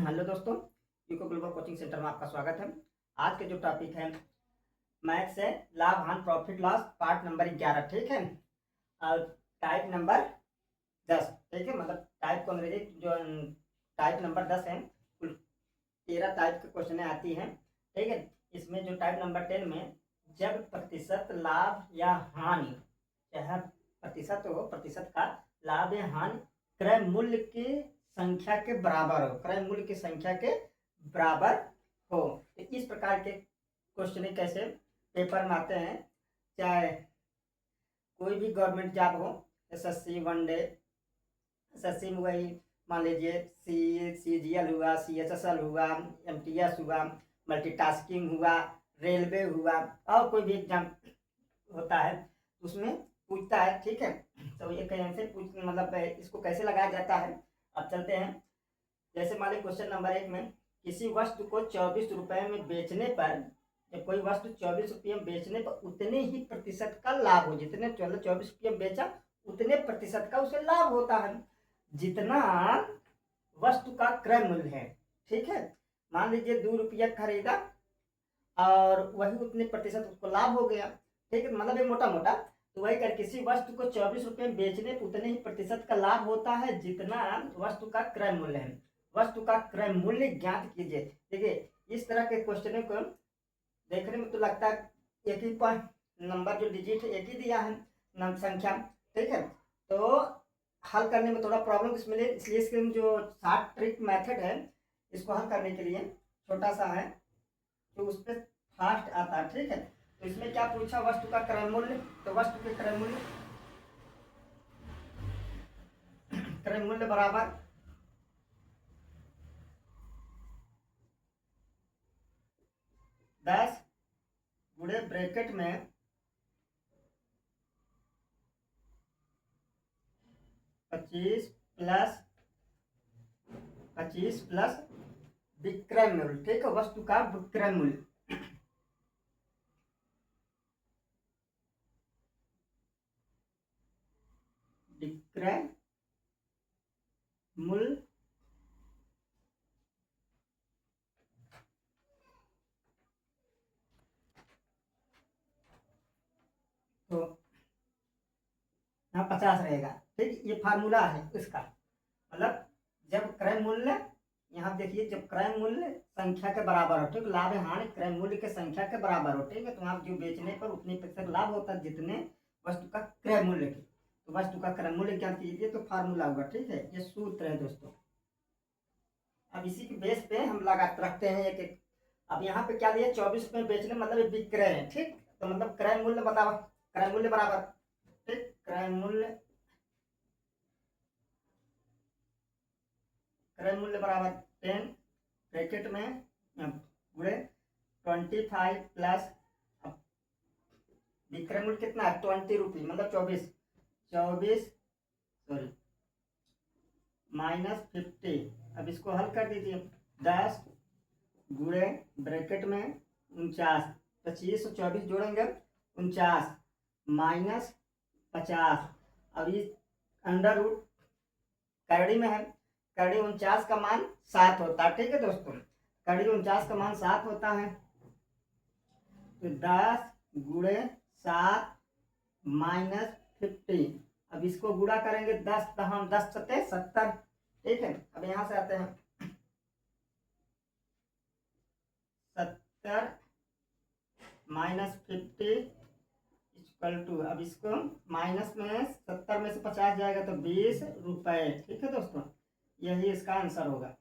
Hello दोस्तों, UCO global coaching centre में आपका स्वागत है। आज के जो टॉपिक है मैथ्स है, लाभ हानि प्रॉफिट लॉस पार्ट नंबर 11। ठीक है, और टाइप नंबर 10। ठीक है, मतलब टाइप को अंग्रेजी जो टाइप नंबर 10 है, कुल 13 टाइप के क्वेश्चन आती हैं। ठीक है, इसमें जो टाइप नंबर 10 में जब प्रतिशत लाभ या हानि, चाहे प्रतिशत हो, प्रतिशत का लाभ या हानि क्रय मूल्य की संख्या के बराबर हो, क्रय मूल्य की संख्या के बराबर हो, तो इस प्रकार के क्वेश्चन कैसे पेपर में आते हैं। चाहे कोई भी गवर्नमेंट जॉब हो, एसएससी, वनडे एसएससी में वही मान लीजिए सीजीएल हुआ, सीएचएसएल हुआ, एमटीएस हुआ, मल्टीटास्किंग हुआ, रेलवे हुआ, और कोई भी एग्जाम होता है उसमें पूछता है। ठीक है, तो ये कैसे पूछ मतलब इसको कैसे लगाया जाता है, अब चलते हैं। जैसे मान लीजिए क्वेश्चन नंबर 1 में किसी वस्तु को 24 रुपए में बेचने पर, जब कोई वस्तु 24 रुपये में बेचने पर उतने ही प्रतिशत का लाभ हो, जितने 24 रुपये में बेचा उतने प्रतिशत का उसे लाभ होता है, जितना वस्तु का क्रय मूल्य है। ठीक है, मान लीजिए 2 रुपया खरीदा और वही उतने प्रतिशत उसको लाभ हो गया। ठीक है, मतलब एक मोटा मोटा तो वही कर किसी वस्तु को 24 रुपये में बेचने पर उतने ही प्रतिशत का लाभ होता है जितना वस्तु का क्रय मूल्य है। वस्तु का क्रय मूल्य ज्ञात कीजिए। देखिए, इस तरह के क्वेश्चन को देखने में तो लगता है एक ही पॉइंट नंबर जो डिजिट है एक ही दिया है संख्या। ठीक है, तो हल करने में थोड़ा प्रॉब्लम इसमें, इसलिए इसके जो शॉर्ट ट्रिक मेथड है इसको हल करने के लिए छोटा सा है जो उस पर फास्ट आता है। ठीक है, तो इसमें क्या पूछा, वस्तु का क्रय मूल्य, तो वस्तु के क्रय मूल्य बराबर 10 गुणे ब्रैकेट में 25 प्लस विक्रय मूल्य। ठीक है, वस्तु का विक्रय मूल्य, विक्रय मूल्य तो यहाँ 50 रहेगा। ठीक, ये फार्मूला है इसका, मतलब जब क्रय मूल्य, यहाँ देखिए जब क्रय मूल्य संख्या के बराबर हो, ठीक, लाभ हानि क्रय मूल्य के संख्या के बराबर हो। ठीक है, तो आप जो बेचने पर उतने प्रतिशत लाभ होता है जितने वस्तु का क्रय मूल्य की, तो वस्तु का क्रय मूल्य क्या कीजिए तो फार्मूला होगा। ठीक है, ये सूत्र है दोस्तों। अब इसी के बेस पे हम लगा रखते हैं एक एक। अब यहाँ पे क्या दिया, 24 रुपये बेचने मतलब विक्रय है। ठीक, तो मतलब क्रय मूल्य बताओ, क्रय मूल्य बराबर, ठीक, क्रय मूल्य बराबर 10 ब्रैकेट में गुणे 25 प्लस विक्रय मूल्य कितना है 20 रुपये, मतलब 24 सॉरी माइनस 50। अब इसको हल कर दीजिए, 10 गुणे ब्रैकेट में 49, 25 और 24 जोड़ेंगे 49 माइनस 50। अब ये अंडर रूट करड़ी में है, करड़ी 49 का मान 7 होता है। ठीक है दोस्तों, करड़ी 49 का मान 7 होता है, तो 10 गुणे 7 माइनस 50। अब इसको गुणा करेंगे 10 हम 10 सत्ते 70। ठीक है, अब यहां से आते हैं 70 माइनस 50 इक्वल टू, अब इसको माइनस में 70 में से 50 जाएगा तो 20 रुपए। ठीक है दोस्तों, यही इसका आंसर होगा।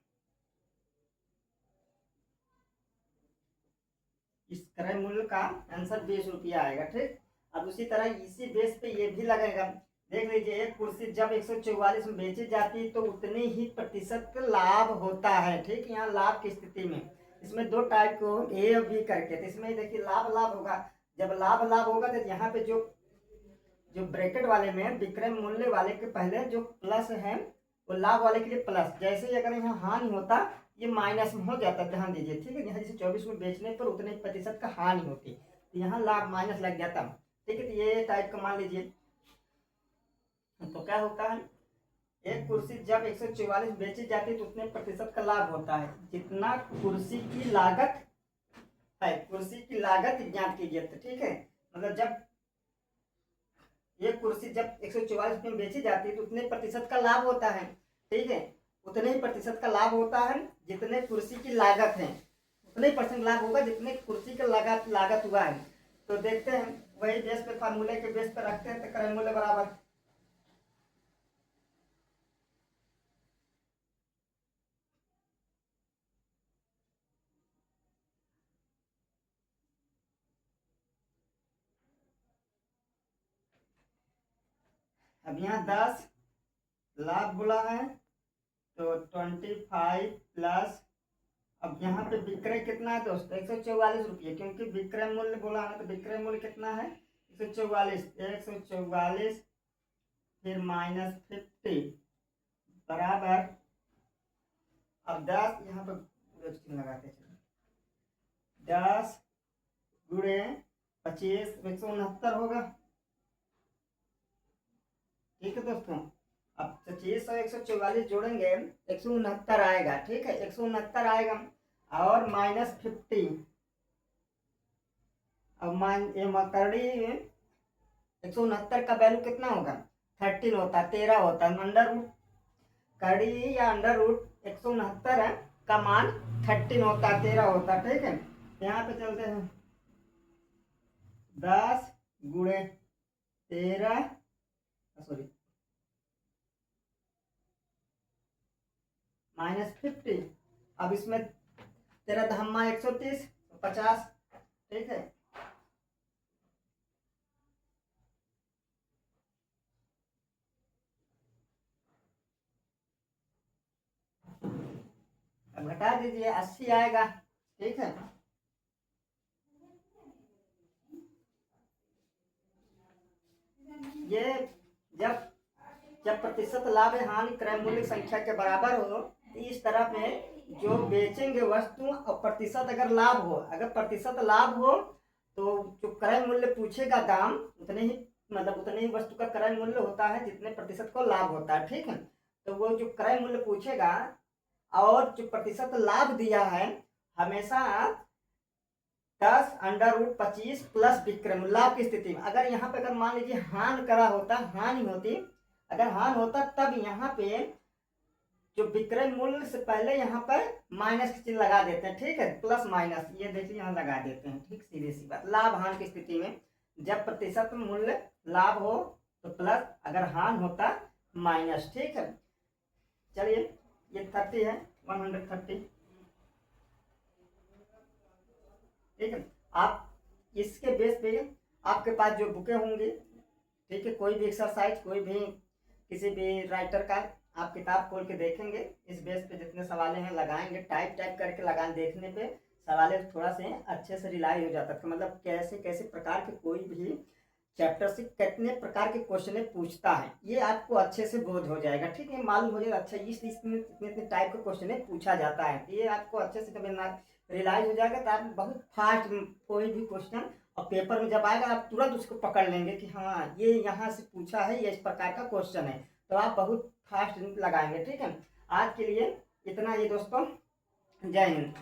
इस क्रय मूल्य का आंसर 20 रुपया आएगा। ठीक, अब उसी तरह इसी बेस पे ये भी लगेगा। देख लीजिए, एक कुर्सी जब 144 में बेची जाती तो उतने ही प्रतिशत लाभ होता है। ठीक, यहाँ लाभ की स्थिति में इसमें दो टाइप को ए और बी करके, तो इसमें देखिए लाभ होगा। जब लाभ होगा तो यहाँ पे जो ब्रैकेट वाले में विक्रय मूल्य वाले के पहले जो प्लस है वो लाभ वाले के लिए प्लस, जैसे ही अगर यहाँ हानि होता ये माइनस में हो जाता, ध्यान दीजिए। ठीक है, यहाँ जैसे 24 में बेचने पर उतने प्रतिशत का हानि होती, तो यहाँ लाभ माइनस लग जाता। ठीक है, तो ये टाइप का मान लीजिए, तो क्या होता है एक कुर्सी जब 144 बेची जाती है तो उतने प्रतिशत का लाभ होता है जितना कुर्सी की लागत है, कुर्सी की लागत ज्ञात कीजिए। तो ठीक है, मतलब जब ये कुर्सी जब 144 में बेची जाती है तो उतने प्रतिशत का लाभ होता है। ठीक है, उतने ही प्रतिशत का लाभ होता है जितने कुर्सी की लागत है, उतने ही परसेंट लाभ होगा जितने कुर्सी का लागत हुआ है। तो देखते हैं, वही बेस पे फार्मूले के बेस पे रखते हैं। तो क्रय मूल्य बराबर अब यहाँ 10 लाभ बोला है तो 25 प्लस, अब यहाँ पे विक्रय कितना है दोस्तों 144 रुपये, क्योंकि विक्रय मूल्य बोला है तो विक्रय मूल्य कितना है 144 फिर -50 बराबर, अब 10 यहाँ पर लगाते चलो, 10 गुणे 25 169 होगा। ठीक है दोस्तों, अब 25 और 144 जोड़ेंगे 169 आएगा। ठीक है, 169 आएगा और -50, अब करड़ी 169 का वैल्यू कितना होगा 13 होता है, 13 होता है, अंडर रूट करड़ी या अंडर रूट 169 का मान 13 होता है, 13 होता है। ठीक है, यहाँ पे चलते हैं 10 गुणे 13 सॉरी -50, अब इसमें 13 धम्मा 130 50। ठीक है, अब घटा दीजिए 80 आएगा। ठीक है, ये जब जब प्रतिशत लाभ हानि क्रय मूल्य संख्या के बराबर हो तो इस तरह में जो बेचेंगे वस्तु और प्रतिशत अगर लाभ हो, अगर प्रतिशत लाभ हो तो जो क्रय मूल्य पूछेगा दाम उतने ही, मतलब उतने ही वस्तु का क्रय मूल्य होता है जितने प्रतिशत को लाभ होता है। ठीक है, तो वो जो क्रय मूल्य पूछेगा और जो प्रतिशत लाभ दिया है हमेशा 10√25 प्लस विक्रय मूल्य लाभ की स्थिति में, अगर यहाँ पे अगर मान लीजिए हानि करा होता, हानि होती, अगर हानि होता तब यहाँ पे जो विक्रय मूल्य से पहले यहाँ पर माइनस का चिन्ह लगा देते हैं। ठीक है, प्लस माइनस ये देखिए यहाँ लगा देते हैं। ठीक, सीधी सी बात, लाभ हानि की स्थिति में जब प्रतिशत मूल्य लाभ हो तो प्लस, अगर हानि होता माइनस। ठीक है, चलिए ये 30 है 130। ठीक है, आप इसके बेस पे आपके पास जो बुकें होंगी, ठीक है, कोई भी एक्सरसाइज कोई भी किसी भी राइटर का आप किताब खोल के देखेंगे, इस बेस पे जितने सवाल हैं लगाएंगे, टाइप करके लगाने, देखने पे सवाल थोड़ा से अच्छे से रिलाई हो जाता है, मतलब कैसे कैसे प्रकार के कोई भी चैप्टर से कितने प्रकार के क्वेश्चन पूछता है ये आपको अच्छे से बोध हो जाएगा। ठीक है, मालूम हो जाएगा अच्छा इस इतने इतने टाइप के क्वेश्चन पूछा जाता है, ये आपको अच्छे से जब रियलाइज हो जाएगा तो आप बहुत फास्ट कोई भी क्वेश्चन और पेपर में जब आएगा आप तुरंत उसको पकड़ लेंगे कि हाँ ये यहाँ से पूछा है, ये इस प्रकार का क्वेश्चन है, तो आप बहुत फास्ट लगाएंगे। ठीक है, आज के लिए इतना ही दोस्तों, जय हिंद।